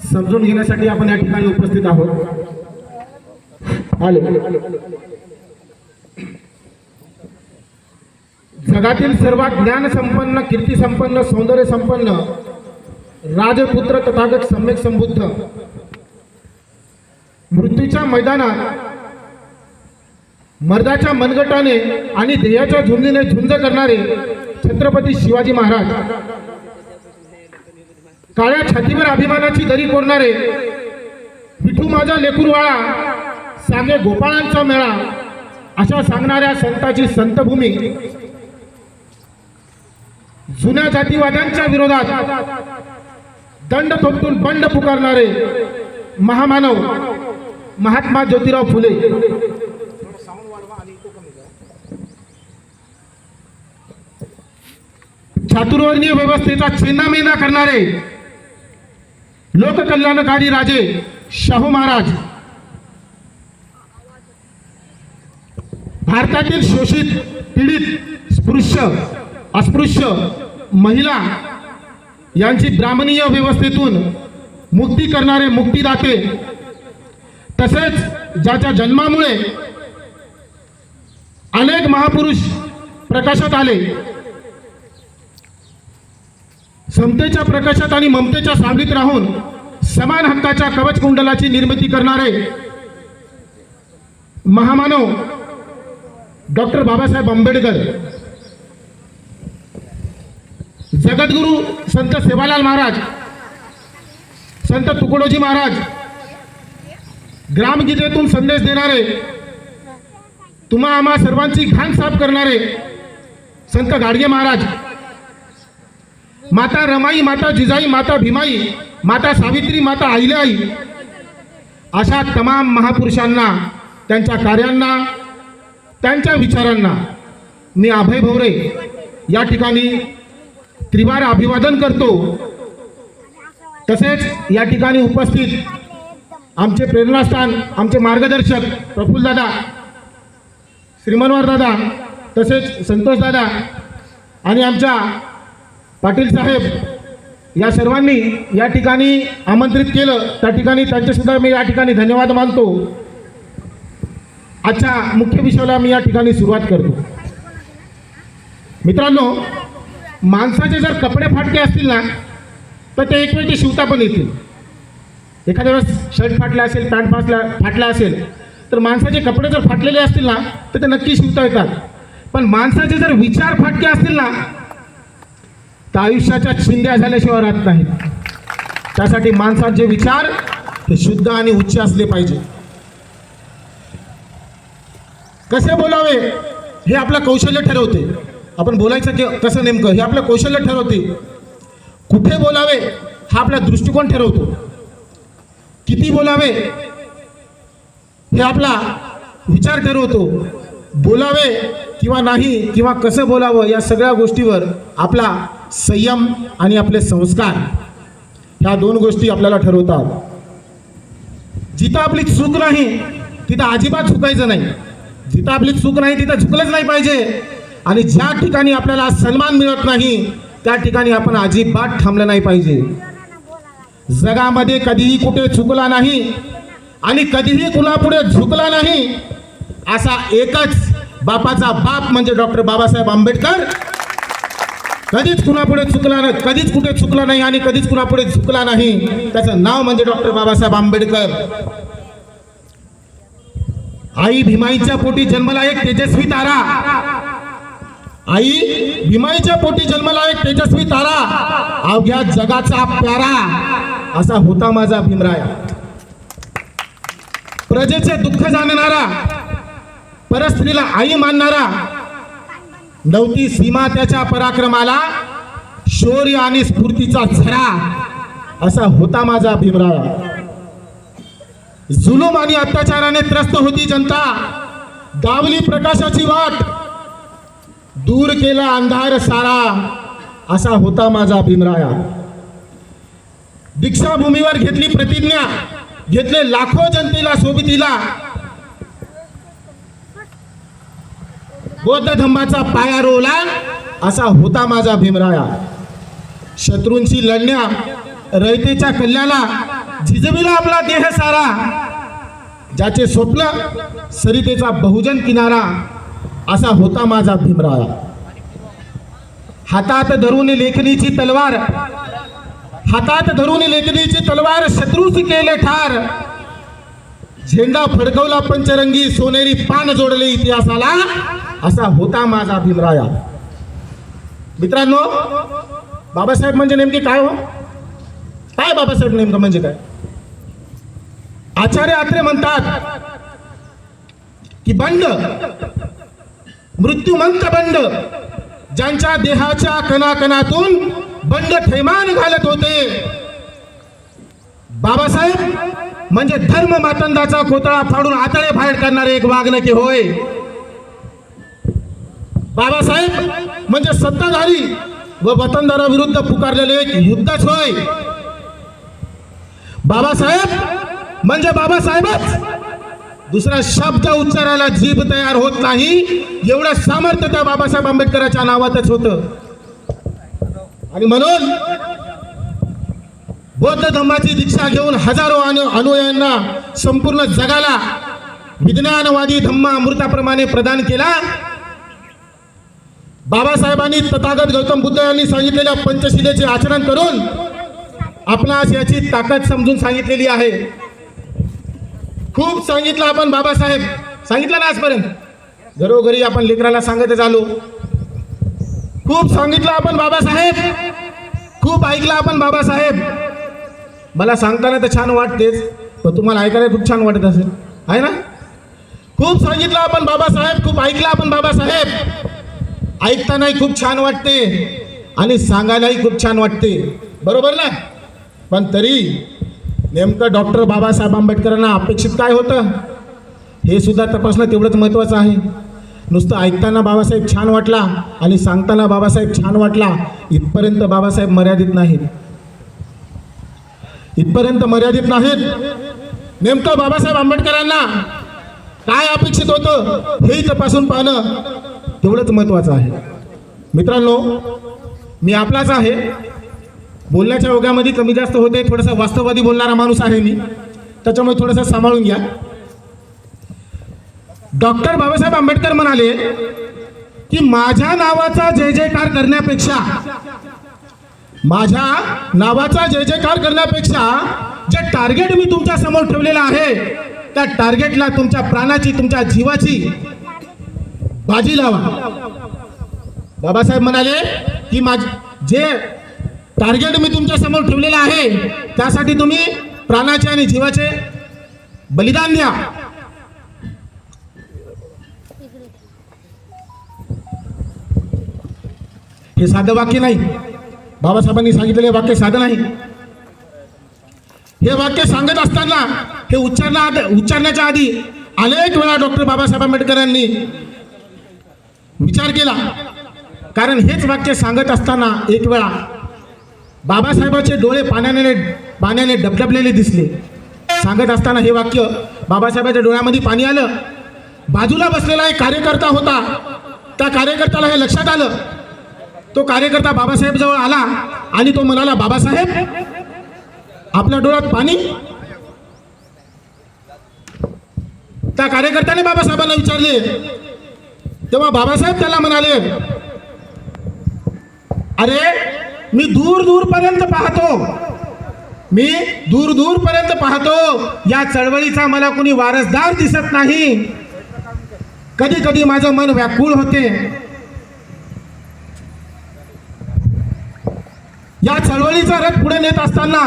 समजून घेण्यासाठी आपण या ठिकाणी उपस्थित आहोत. जगातील सर्वात ज्ञान संपन्न, कीर्ती संपन्न, सौंदर्य संपन्न राजपुत्र तथागत सम्यक संबुद्ध मृत्यूच्या मैदानात मर्दाच्या मनगटाने आणि देहाच्या झुंजीने झुंज करणारे छत्रपती शिवाजी महाराज, काळ्या छातीवर अभिमानाची दरी कोरणारे विठू माझा लेकुरवाळा, सांगे गोपाळांचा मेळा अशा सांगणाऱ्या संताची संतभूमी, जुन्या जातीवाद्यांच्या विरोधात दंड थोपटून बंड पुकारणारे महामानव महात्मा ज्योतिराव फुले, चातुर्वर्णीय व्यवस्थेचा चेन्नामेना करणारे लोककल्याणकारी राजे शाहू महाराज, भारतातील शोषित, पीडित, स्पृश्य, अस्पृश्य महिला यांची ब्राह्मणीय व्यवस्थेतून मुक्ती करणारे मुक्तीदाते, तसेच ज्याच्या जन्मामुळे अनेक महापुरुष प्रकाशात आले, समतेच्या प्रकाशात आणि ममतेच्या सावलीत राहून समान हक्काच्या कवच कुंडलाची निर्मिती करणारे महामानव डॉक्टर बाबासाहेब आंबेडकर, जगद्गुरु संत सेवालाल महाराज, संत तुकडोजी महाराज, ग्रामगीतेतून संदेश देणारे, तुम्हा आम्हा सर्वांची घाण साफ करणारे संत गाडगे महाराज, माता रमाई, माता जिजाई, माता भीमाई, माता सावित्री, माता अहिल्याई अशा तमाम महापुरुषांना, त्यांच्या कार्यांना, त्यांच्या विचारांना मी अभय भोवरे या ठिकाणी त्रिवार अभिवादन करतो. तसेच या ठिकाणी उपस्थित आमचे प्रेरणास्थान, आमचे मार्गदर्शक प्रफुल्लदादा, श्रीमनोहर दादा, तसेच संतोष दादा आणि आमच्या पाटील साहेब या सर्वांनी या ठिकाणी आमंत्रित केलं, त्या ठिकाणी त्यांचेसुद्धा मी या ठिकाणी धन्यवाद मानतो. आजच्या मुख्य विषयाला मी या ठिकाणी सुरुवात करतो. मित्रांनो, माणसाचे जर कपडे फाटके असतील ना तर ते एक वेळ ते शिवता पण येतील. एखाद्या वेळेस शर्ट फाटला असेल, पॅन्ट फाटला असेल तर माणसाचे कपडे जर फाटलेले असतील ना तर ते नक्की शिवता येतात. पण माणसाचे जर विचार फाटके असतील ना तर आयुष्याच्या चिंध्या झाल्याशिवाय राहत नाहीत. त्यासाठी माणसाचे विचार हे शुद्ध आणि उच्च असले पाहिजे. कसे बोलावे हे आपलं कौशल्य ठरवते. आपण बोलायचं की कसं नेमकं हे आपलं कौशल्य ठरवते. कुठे बोलावे हा आपला दृष्टिकोन ठरवतो. किती बोलावे हे आपला विचार ठरवतो. बोलावे किंवा नाही किंवा कसं बोलावं या सगळ्या गोष्टीवर आपला संयम आणि आपले संस्कार ह्या दोन गोष्टी आपल्याला ठरवतात. जिथं आपली चूक नाही तिथं अजिबात चुकायचं नाही. जिथं आपली चूक नाही तिथं झुकलंच नाही पाहिजे. आणि ज्या ठिकाणी आपल्याला सन्मान मिळत नाही त्या ठिकाणी आपण अजिबात थांबलं नाही पाहिजे. जगामध्ये कधीही कुठे चुकला नाही आणि कधीही कुणापुढे झुकला नाही असा एकच बापाचा बाप म्हणजे डॉक्टर बाबासाहेब आंबेडकर. कधीच कुणापुढे चुकला नाही, कधीच कुठे चुकला नाही आणि कधीच कुणापुढे झुकला नाही. त्याचं नाव म्हणजे डॉक्टर बाबासाहेब आंबेडकर. आई भीमाईच्या पोटी जन्मला एक तेजस्वी तारा. आई भीमाईच्या पोटी जन्मला एक तेजस्वी तारा, अवघ्या जगाचा प्यारा असा होता माझा भीमराया. प्रजेचे दुःख जाणणारा, परस्त्रीला आई मानणारा, नव्हती सीमा त्याच्या पराक्रमाला, शौर्य आणि स्फूर्तीचा झरा असा होता माझा भीमराया. जुलूम आणि अत्याचाराने त्रस्त होती जनता, दावली प्रकाशाची वाट, दूर केला अंधार सारा असा होता माझा भीमराया. दीक्षाभूमीवर घेतली प्रतिज्ञा, घेतले लाखो जनतेला सोबतीला, बौद्ध धम्माचा पाया रोवला असा होता माझा भीमराया. शत्रूंशी लढण्या, रयतेच्या कल्याणाला झिजविला आपला देह सारा, ज्याचे स्वप्न सरितेचा बहुजन किनारा, असा होता माझा भीमराया. हातात धरून लेखणीची तलवार, हातात धरून लेखणीची तलवार, शत्रूच केले ठार. झेंडा फडकवला पंचरंगी, सोनेरी पान जोडले इतिहासाला, असा होता माझा भीमराया. मित्रांनो, बाबासाहेब म्हणजे नेमके काय हो? काय बाबासाहेब नेमकं म्हणजे काय? आचार्य अत्रे म्हणतात की बंड, मृत्यूमंत बंड, ज्यांच्या देहाच्या कणाकणातून बंड थैमान घालत होते. बाबासाहेब म्हणजे धर्म मातंदाचा कोतळा फाडून आतळे बाहेर करणारे एक वाघनखे होय. बाबासाहेब म्हणजे सत्ताधारी व वतनदाराविरुद्ध पुकारलेले एक युद्धच होय. बाबासाहेब म्हणजे बाबासाहेबच, दुसरा शब्द उच्चारायला जीभ तयार होत नाही, एवढं सामर्थ्य त्या बाबासाहेब आंबेडकरांच्या नावातच होतं. आणि म्हणून बौद्ध धम्माची दीक्षा घेऊन हजारो अनुयायांना संपूर्ण जगाला विज्ञानवादी धम्म अमृताप्रमाणे प्रदान केला. बाबासाहेबांनी तथागत गौतम बुद्ध यांनी सांगितलेल्या पंचशिलेचे आचरण करून आपणास याची ताकद समजून सांगितलेली आहे. खूप सांगितलं आपण बाबासाहेब, सांगितलं ना आजपर्यंत, घरोघरी आपण लेकराला सांगतच आलो. खूप सांगितलं आपण बाबासाहेब, खूप ऐकलं आपण बाबासाहेब. मला सांगताना तर छान वाटतेच, पण तुम्हाला ऐकायला खूप छान वाटत असेल, आहे ना? खूप सांगितलं आपण बाबासाहेब, खूप ऐकलं आपण बाबासाहेब. ऐकतानाही खूप छान वाटते आणि सांगायलाही खूप छान वाटते, बरोबर ना? पण तरी नेमकं डॉक्टर बाबासाहेब आंबेडकरांना अपेक्षित काय होतं हे सुद्धा तपासणं तेवढंच महत्त्वाचं आहे. नुसतं ऐकताना बाबासाहेब छान वाटला आणि सांगताना बाबासाहेब छान वाटला, इथपर्यंत बाबासाहेब मर्यादित नाहीत, इथपर्यंत मर्यादित नाहीत. नेमकं बाबासाहेब आंबेडकरांना काय अपेक्षित होतं हेही तपासून पाहणं तेवढंच महत्त्वाचं आहे. मित्रांनो, मी आपलाच आहे, बोलण्याच्या ओघामध्ये कमी जास्त होते, थोडंसं वास्तववादी बोलणारा माणूस आहे मी, त्याच्यामुळे थोडंसं सांभाळून घ्या. डॉक्टर बाबासाहेब आंबेडकर म्हणाले की माझ्या नावाचा जय जयकार करण्यापेक्षा, माझ्या नावाचा जय जयकार करण्यापेक्षा जे टार्गेट मी तुमच्या समोर ठेवलेलं आहे त्या टार्गेटला तुमच्या प्राणाची, तुमच्या जीवाची बाजी लावा. बाबासाहेब म्हणाले की जे टार्गेट मी तुमच्या समोर ठेवलेलं आहे त्यासाठी तुम्ही प्राणाचे आणि जीवाचे बलिदान द्या. हे साधं वाक्य नाही, बाबासाहेबांनी सांगितलेले वाक्य साधं नाही. हे वाक्य सांगत असताना हे उच्चारण्याच्या आधी अनेक वेळा डॉक्टर बाबासाहेब आंबेडकरांनी विचार केला. कारण हेच वाक्य सांगत असताना एक वेळा बाबासाहेबांचे डोळे पाण्याने डबडबलेले दिसले. सांगत असताना हे वाक्य बाबासाहेबांच्या डोळ्यामध्ये पाणी आलं. बाजूला बसलेला एक कार्यकर्ता होता, त्या कार्यकर्त्याला हे लक्षात आलं. तो कार्यकर्ता बाबासाहेब जवळ आला आणि तो म्हणाला, बाबासाहेब आपल्या डोळ्यात पाणी? त्या कार्यकर्त्याने बाबासाहेबांना विचारले. तेव्हा बाबासाहेब त्याला म्हणाले, अरे मी दूर दूर पर्यंत पाहतो, मी दूर दूर पर्यंत पाहतो, या चळवळीचा मला कोणी वारसदार दिसत नाही. कधी कधी माझं मन व्याकुळ होते. या चळवळीचा रथ पुढे नेत असताना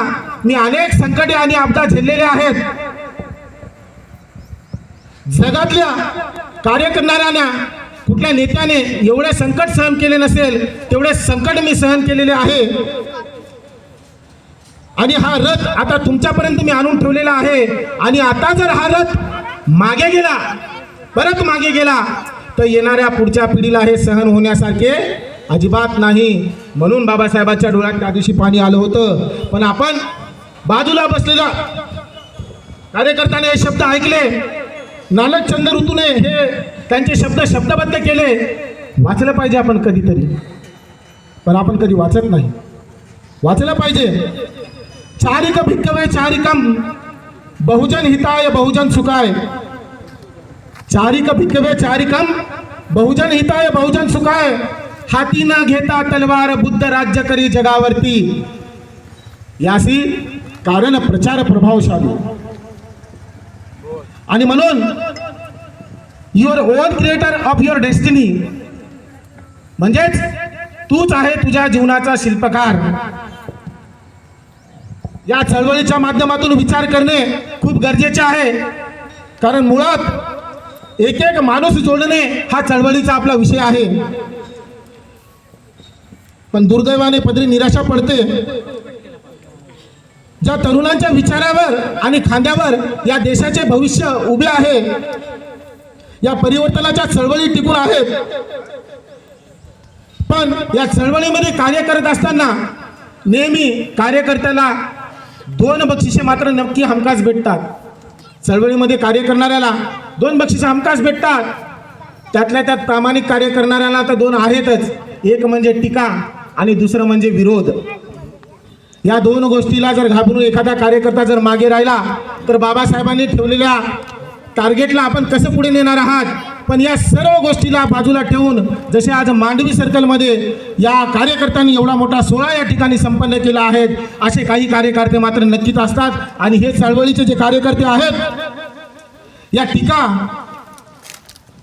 मी अनेक संकटे आणि आपदा झेललेल्या आहेत. जगातल्या कार्य करणाऱ्यांना कुठल्या नेत्याने एवढे संकट सहन केले नसेल तेवढे संकट मी सहन केलेले आहे. आणि हा रथ आता तुमच्यापर्यंत मी आणून ठेवलेला आहे. आणि आता जर हा रथ मागे गेला, परत मागे गेला, तर येणाऱ्या पुढच्या पिढीला हे सहन होण्यासारखे अजिबात नाही. म्हणून बाबासाहेबांच्या डोळ्यात त्या दिवशी पाणी आलं होतं. पण आपण बाजूला बसलेला कार्यकर्त्याने हे शब्द ऐकले, नानक चंद्र ऋतूने हे त्यांचे शब्द शब्दबद्ध केले. वाचलं पाहिजे आपण कधीतरी, पण आपण कधी वाचत नाही. वाचलं पाहिजे. चारिक भिक्कवे चारिकम बहुजन हिताय बहुजन सुखाय. चारिक भिक्कवे चारिकम बहुजन हिताय बहुजन सुखाय. हाती न घेता तलवार बुद्ध राज्य करी जगावरती. यासी कारण प्रचार प्रभावशाली. आणि म्हणून your on creator of your destiny, म्हणजेच तूच आहे तुझ्या जीवनाचा शिल्पकार. या चळवळीच्या माध्यमातून विचार करणे खूप गरजेचे आहे, कारण मुळात एक एक माणूस जोडणे हा चळवळीचा आपला विषय आहे. पण दुर्दैवाने पदरी निराशा पडते. ज्या तरुणांच्या विचारावर आणि खांद्यावर या देशाचे भविष्य उभे आहे, या परिवर्तनाच्या चळवळी टिकून आहेत, पण या चळवळीमध्ये कार्य करत असताना नेहमी कार्यकर्त्याला 2 बक्षिसे मात्र नक्की हमखास भेटतात. चळवळीमध्ये कार्य करणाऱ्याला 2 बक्षिसे हमखास भेटतात. त्यातल्या त्यात प्रामाणिक कार्य करणाऱ्याला तर 2 आहेतच. एक म्हणजे टीका आणि दुसरं म्हणजे विरोध. या 2 गोष्टीला जर घाबरून एखादा कार्यकर्ता जर मागे राहिला तर बाबासाहेबांनी ठेवलेल्या टार्गेटला आपण कसं पुढे नेणार आहात. पण या सर्व गोष्टीला बाजूला ठेवून जसे आज मांडवी सर्कलमध्ये या कार्यकर्त्यांनी एवढा मोठा सोहळा या ठिकाणी संपन्न केला आहे, असे काही कार्यकर्ते मात्र नक्कीच असतात. आणि हे चळवळीचे जे कार्यकर्ते आहेत या टीका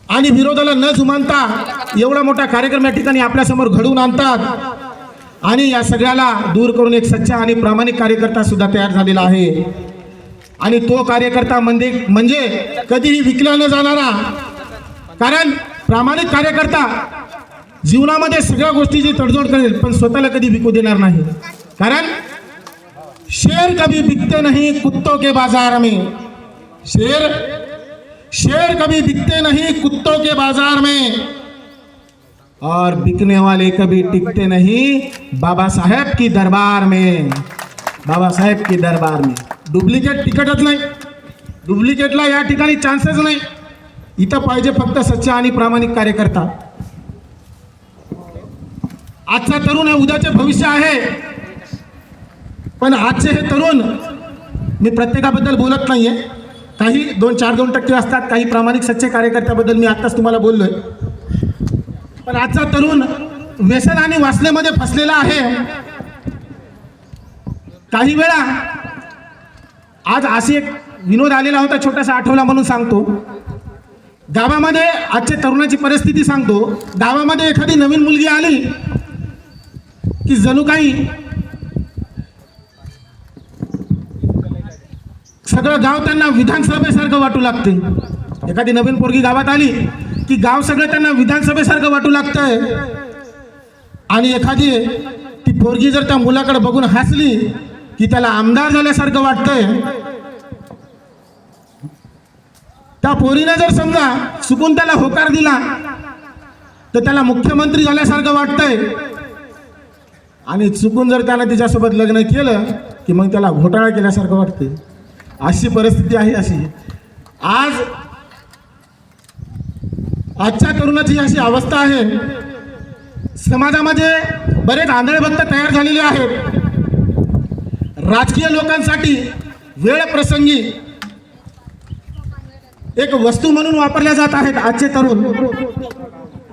आणि विरोधाला न जुमानता एवढा मोठा कार्यक्रम या ठिकाणी आपल्यासमोर घडवून आणतात. आणि या सगळ्याला दूर करून एक सच्चा आणि प्रामाणिक कार्यकर्ता सुद्धा तयार झालेला आहे. आणि तो कार्यकर्ता म्हणजे कधीही विकला न जाणारा. कारण प्रामाणिक कार्यकर्ता जीवनामध्ये सगळ्या गोष्टीची तडजोड करेल, पण स्वतःला कधी विकू देणार नाही. कारण शेर कभी बिकते नहीं कुत्तों के बाजार में. शेर कभी बिकते नहीं कुत्तों के बाजार में, और बिकने वाले कभी टिकते नहीं बाबा साहेब की दरबार में. बाबा साहेब की दरबार में डुप्लिकेट तिकीटच नाही, डुप्लिकेटला या ठिकाणी चान्सच नाही. इथं पाहिजे फक्त सच्चा आणि प्रामाणिक कार्यकर्ता. आजचा तरुण हे उद्याचे भविष्य आहे. पण आजचे हे तरुण, मी प्रत्येकाबद्दल बोलत नाहीये, काही 2% असतात, काही प्रामाणिक सच्चे कार्यकर्त्याबद्दल मी आत्ताच तुम्हाला बोललोय. पण आजचा तरुण व्यसन आणि वासनेमध्ये फसलेला आहे. काही वेळा आज अशी एक विनोद आलेला होता, छोटासा आठवला म्हणून सांगतो. गावामध्ये आजच्या तरुणाची परिस्थिती सांगतो. गावामध्ये एखादी नवीन मुलगी आली की जणू काही सगळं गाव त्यांना विधानसभेसारखं वाटू लागते. एखादी नवीन पोरगी गावात आली की गाव सगळं त्यांना विधानसभेसारखं वाटू लागतंय. आणि एखादी ती पोरगी जर त्या मुलाकडे बघून हसली की त्याला आमदार झाल्यासारखं वाटतंय. त्या पोरीने जर समजा चुकून त्याला होकार दिला तर त्याला मुख्यमंत्री झाल्यासारखं वाटतंय. आणि चुकून जर त्याला तिच्यासोबत लग्न केलं की मग त्याला घोटाळा केल्यासारखं वाटतंय. अशी परिस्थिती आहे. आजच्या तरुणाची अशी अवस्था आहे. समाजामध्ये बरेच आंधळे भक्त तयार झालेले आहेत. राजकीय लोकांसाठी वेळ प्रसंगी एक वस्तू म्हणून वापरल्या जात आहेत आजचे तरुण.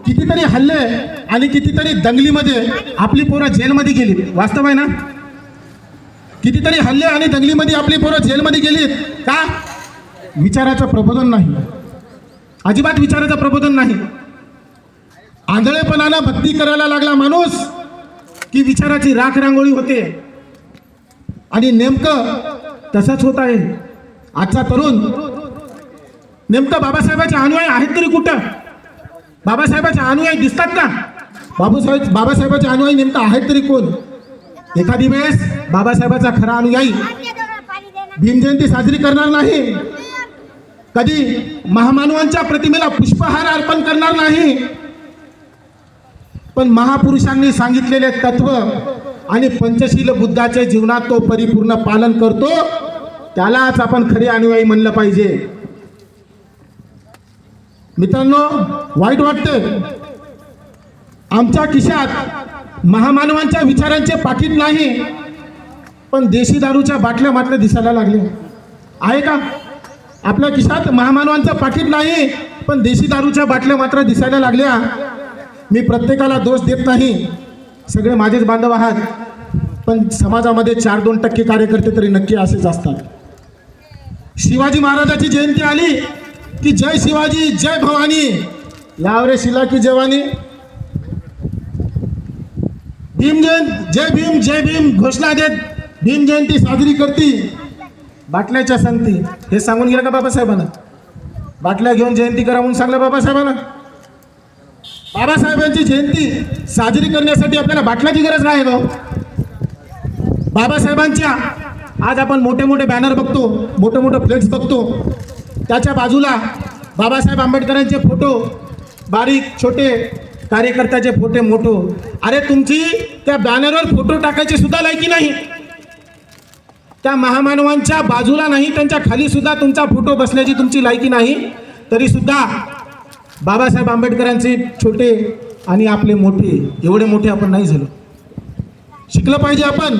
कितीतरी हल्ले आणि कितीतरी दंगलीमध्ये आपली पोरं जेलमध्ये गेली. वास्तव आहे ना? कितीतरी हल्ले आणि दंगलीमध्ये आपली पोरं जेलमध्ये गेलीत. का? विचाराचं प्रबोधन नाही, अजिबात विचाराचं प्रबोधन नाही. आंधळेपणानं भक्ती करायला लागला माणूस की विचाराची राख रांगोळी होते. आणि नेमकं तसंच होत आहे. आजचा तरुण नेमकं बाबासाहेबांचे अनुयायी आहेत तरी कुठं? बाबासाहेबांचे अनुयायी दिसतात का? बाबासाहेबांचे अनुयायी नेमकं आहेत तरी कोण? एखादी वेळेस बाबासाहेबांचा खरा अनुयायी भीमजयंती साजरी करणार नाही, कधी महामानवांच्या प्रतिमेला पुष्पहार अर्पण करणार नाही. पण महापुरुषांनी सांगितलेले तत्व आणि पंचशील बुद्धाच्या जीवनात तो परिपूर्ण पालन करतो, त्यालाच आपण खरे अनुयायी म्हणलं पाहिजे. मित्रांनो, वाईट वाटतं, आमच्या खिशात महामानवांच्या विचारांचे पाकिट नाही, पण देशी दारूच्या बाटल्या मात्र दिसायला लागल्या. आहे का? आपल्या खिशात महामानवांचं पाकिट नाही, पण देशी दारूच्या बाटल्या मात्र दिसायला लागल्या. मी प्रत्येकाला दोष देत नाही, सगळे माझेच बांधव आहात, पण समाजामध्ये 4-2% कार्यकर्ते तरी नक्की असेच असतात. शिवाजी महाराजाची जयंती आली की जय शिवाजी जय भवानी, यावरे शिला की जवानी. भीम जयंती जय भीम घोषणा देत भीम जयंती साजरी करती, बाटल्याच्या सांगती. हे सांगून गेलं का बाबासाहेबांना? बाटल्या घेऊन जयंती करा म्हणून सांगलं बाबासाहेबांना? बाबासाहेबांची जयंती साजरी करण्यासाठी आपल्याला बाटल्याची गरज नाही भाऊ. बाबासाहेबांच्या आज आपण मोठे मोठे बॅनर बघतो, मोठे मोठे फ्लेक्स बघतो, त्याच्या बाजूला बाबासाहेब आंबेडकरांचे फोटो, बारीक छोटे कार्यकर्त्याचे फोटो मोठो. अरे तुमची त्या बॅनरवर फोटो टाकायची सुद्धा लायकी नाही. त्या महामानवांच्या बाजूला नाही, त्यांच्या खाली सुद्धा तुमचा फोटो बसण्याची तुमची लायकी नाही. तरी सुद्धा बाबासाहेब आंबेडकरांचे छोटे आणि आपले मोठे, एवढे मोठे आपण नाही झालो. शिकलं पाहिजे आपण.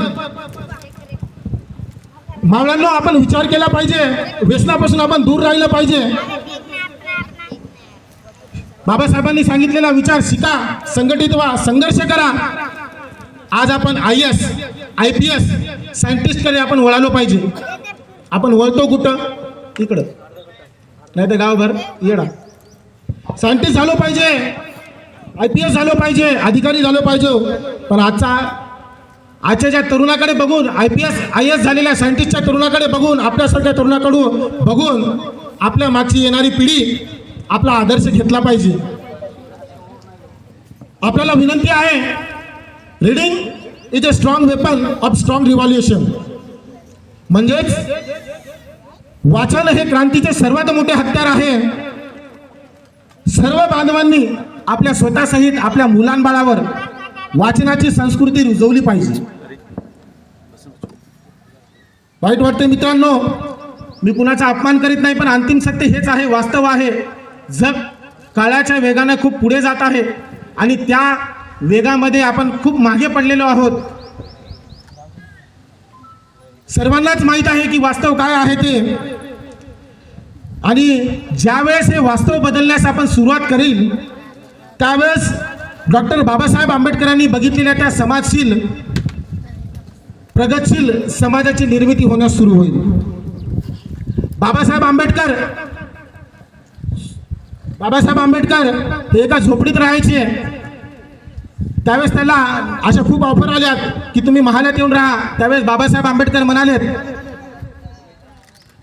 मावळ्यांनो, आपण विचार केला पाहिजे, व्यसनापासून आपण दूर राहिलं पाहिजे. बाबासाहेबांनी सांगितलेला विचार शिका, संघटित व्हा, संघर्ष करा. आज आपण IAS IPS सायंटिस्टकडे आपण वळालो पाहिजे. आपण वळतो कुठं? इकडं, नाही तर गावभर येडा. सायंटिस्ट झालो पाहिजे, IPS झालो पाहिजे, अधिकारी झालो पाहिजे. पण आजच्या ज्या तरुणाकडे बघून, IAS झालेल्या सायंटिस्टच्या तरुणाकडे बघून, आपल्यासारख्या तरुणाकडून बघून आपल्या मागची येणारी पिढी आपला आदर्श घेतला पाहिजे. आपल्याला विनंती आहे, reading is a strong weapon of strong revolution. म्हणजेच वाचन हे क्रांतीचे सर्वात मोठे हत्यार आहे. सर्व बांधवांनी आपल्या स्वतःसहित आपल्या मुलांबाळावर वाचनाची संस्कृती रुजवली पाहिजे. वाईट वाटते मित्रांनो, मी कुणाचा अपमान करीत नाही, पण अंतिम सत्य हेच आहे, वास्तव आहे. जग काळाच्या वेगाने खूप पुढे जात आहे आणि त्या वेगामध्ये आपण खूप मागे पडलेलो आहोत. सर्वांनाच माहीत आहे की वास्तव काय आहे ते. आणि ज्यावेळेस हे वास्तव बदलण्यास आपण सुरुवात करील, त्यावेळेस डॉक्टर बाबासाहेब आंबेडकरांनी बघितलेल्या त्या समाजशील, प्रगतशील समाजाची निर्मिती होण्यास सुरू होईल. बाबासाहेब आंबेडकर हे एका झोपडीत राहायचे. त्यावेळेस त्याला अशा खूप ऑफर आल्यात की तुम्ही महालात येऊन राहा. त्यावेळेस बाबासाहेब आंबेडकर म्हणालेत,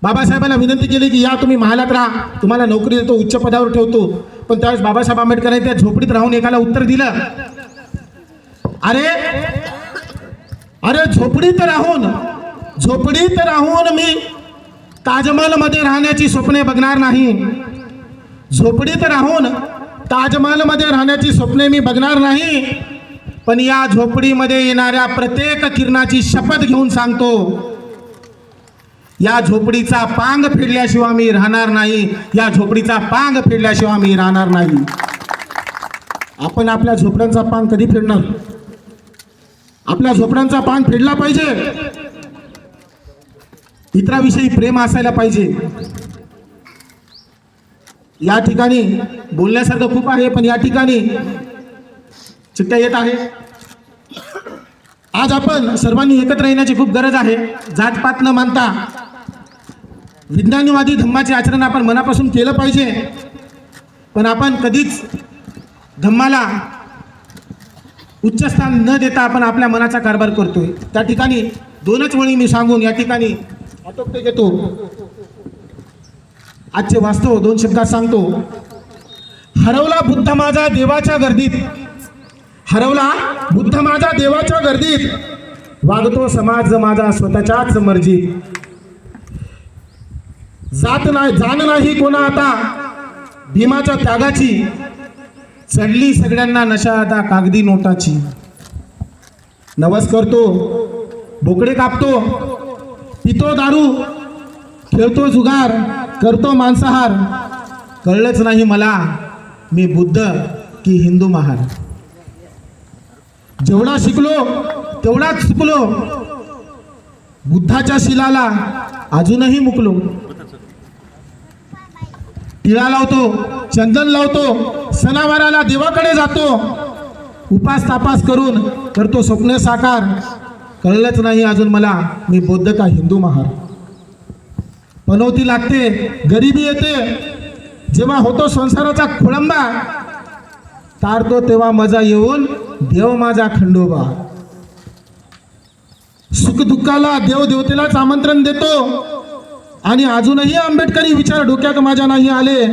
बाबासाहेबांना विनंती केली की या तुम्ही महालात राहा, तुम्हाला नोकरी देतो, उच्च पदावर ठेवतो. पण त्यावेळेस बाबासाहेब आंबेडकरांनी त्या झोपडीत राहून एकाला उत्तर दिलं, अरे झोपडीत राहून मी ताजमहलमध्ये राहण्याची स्वप्ने बघणार नाही. झोपडीत राहून ताजमहलमध्ये राहण्याची स्वप्ने मी बघणार नाही, पण या झोपडीमध्ये येणाऱ्या प्रत्येक किरणाची शपथ घेऊन सांगतो, या झोपडीचा पांग फेडल्याशिवाय मी राहणार नाही. या झोपडीचा पांग फेडल्याशिवाय मी राहणार नाही. आपण आपल्या झोपड्यांचा पांग कधी फेडणार? आपल्या झोपड्यांचा पांग फेडला पाहिजे. इतराविषयी प्रेम असायला पाहिजे. या ठिकाणी बोलण्यासारखं खूप आहे, पण या ठिकाणी चिठ्ठ्या येत आहे. आज आपण सर्वांनी एकत्र येण्याची खूप गरज आहे. जातपात न मानता विज्ञानवादी धम्माचे आचरण आपण मनापासून केलं पाहिजे. पण आपण कधीच धम्माला उच्च स्थान न देता आपण आपल्या मनाचा कारभार करतोय. त्या ठिकाणी दोनच वळी मी सांगून या ठिकाणी आटोपते घेतो. आजचे वास्तव दोन शब्दात सांगतो. हरवला बुद्ध माझा देवाच्या गर्दीत, हरवला बुद्ध माझा देवाच्या गर्दीत, वागतो समाज माझा स्वतःच्याच मर्जीत. जाण नाही कोणा आता भीमाच्या त्यागाची, चढली सगळ्यांना नशा आता कागदी नोटाची. नवस करतो, बोकडे कापतो, पितो दारू, खेळतो जुगार, करतो मांसाहार. कळलंच नाही मला मी बुद्ध की हिंदू महार. जेवढा शिकलो तेवढाच चुकलो, बुद्धाच्या शिलाला अजूनही मुकलो. टिळा लावतो, चंदन लावतो, सणावाराला देवाकडे जातो, उपास तापास करून करतो स्वप्न साकार. कळलंच नाही अजून मला मी बौद्ध का हिंदू महार. पनवती लागते, गरिबी येते, जेव्हा होतो संसाराचा खोळंबा, तारतो तेव्हा मजा येऊन देव माझा खंडोबा. सुख दुःखाला देव देवतेलाच आमंत्रण देतो आणि अजूनही आंबेडकरी विचार डोक्यात माझ्या नाही आले.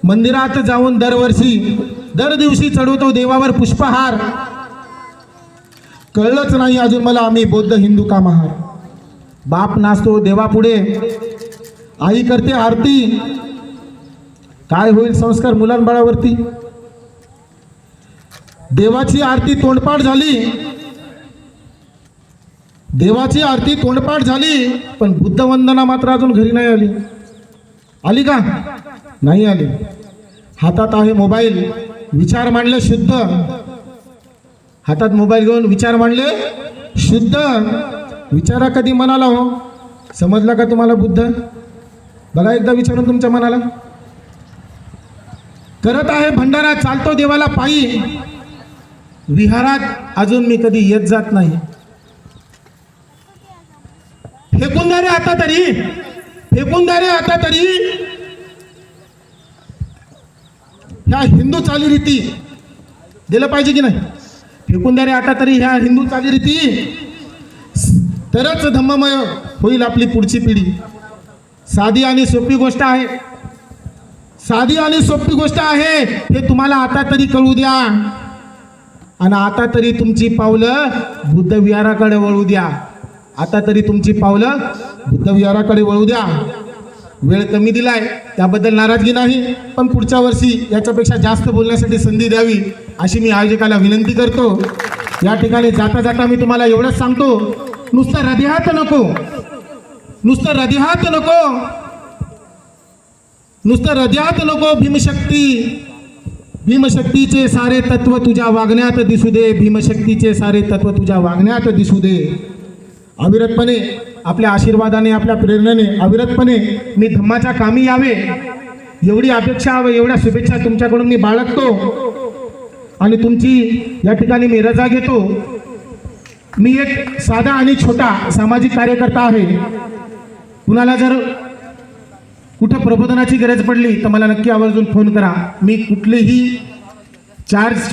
मंदिरात जाऊन दर दिवशी चढवतो देवावर पुष्पहार. कळलंच नाही अजून मला आम्ही बौद्ध हिंदू का महार. बाप नाचतो देवापुढे, आई करते आरती, काय होईल संस्कार मुलांबाळावरती. देवाची आरती तोंडपाठ झाली, पण बुद्धवंदना मात्र अजून घरी नाही आली. आली का? नाही आली. हातात आहे मोबाईल, विचार मांडले शुद्ध. हातात मोबाईल घेऊन विचार मांडले शुद्ध. विचारा कधी मनाला हो. समजला का तुम्हाला बुद्ध? बघा एकदा विचारून तुमच्या मनाला. करत आहे भंडारा, चालतो देवाला पायी, विहारात अजून मी कधी येत जात नाही. फेकून द्या रे आता तरी ह्या हिंदू चालीरीती. दिलं पाहिजे की नाही? फेकून द्या रे आता तरी ह्या हिंदू चालीरीती, तरच धम्ममय होईल आपली पुढची पिढी. साधी आणि सोपी गोष्ट आहे हे तुम्हाला आता तरी कळू द्या. आणि आता तरी तुमची पावलं बुद्ध विहाराकडे वळू द्या. वेळ कमी दिलाय त्याबद्दल नाराजगी नाही, पण पुढच्या वर्षी याच्यापेक्षा जास्त बोलण्यासाठी संधी द्यावी अशी मी आयोजकाला विनंती करतो. या ठिकाणी जाता जाता मी तुम्हाला एवढंच सांगतो, नुसतं हृदयात नको भीमशक्तीचे सारे तत्व तुझ्या वागण्यात दिसू दे. अविरतपणे आपल्या आशीर्वादाने, आपल्या प्रेरणेने अविरतपणे मी धम्माच्या कामी यावे एवढी अपेक्षा व एवढ्या शुभेच्छा तुमच्याकडून मी बाळगतो आणि तुमची या ठिकाणी मी रजा घेतो. मी एक साधा आणि छोटा सामाजिक कार्यकर्ता आहे. कुणाला जर कुठं प्रबोधनाची गरज पडली तर मला नक्की आवर्जून फोन करा. मी कुठलेही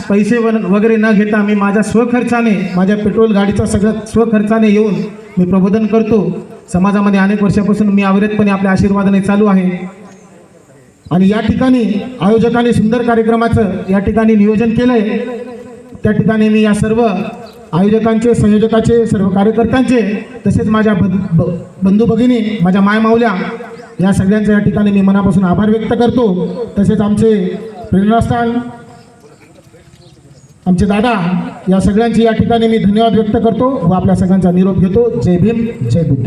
पैसे वगैरे न घेता मी माझ्या स्वखर्चाने, माझ्या पेट्रोल गाडीचा सगळं स्वखर्चाने येऊन मी प्रबोधन करतो. समाजामध्ये अनेक वर्षापासून मी अविरतपणे आपल्या आशीर्वादाने चालू आहे. आणि या ठिकाणी आयोजकांनी सुंदर कार्यक्रमाचं या ठिकाणी नियोजन केलंय. त्या ठिकाणी मी या सर्व आयोजकांचे, संयोजकाचे, सर्व कार्यकर्त्यांचे, तसेच माझ्या बंधू भगिनी, माझ्या मायमाऊल्या या सगळ्यांचे या ठिकाणी मी मनापासून आभार व्यक्त करतो. तसेच आमचे प्रेरणास्थान, आमचे दादा, या सगळ्यांची या ठिकाणी मी धन्यवाद व्यक्त करतो व आपल्या सगळ्यांचा निरोप घेतो. जय भीम, जय बुद्ध.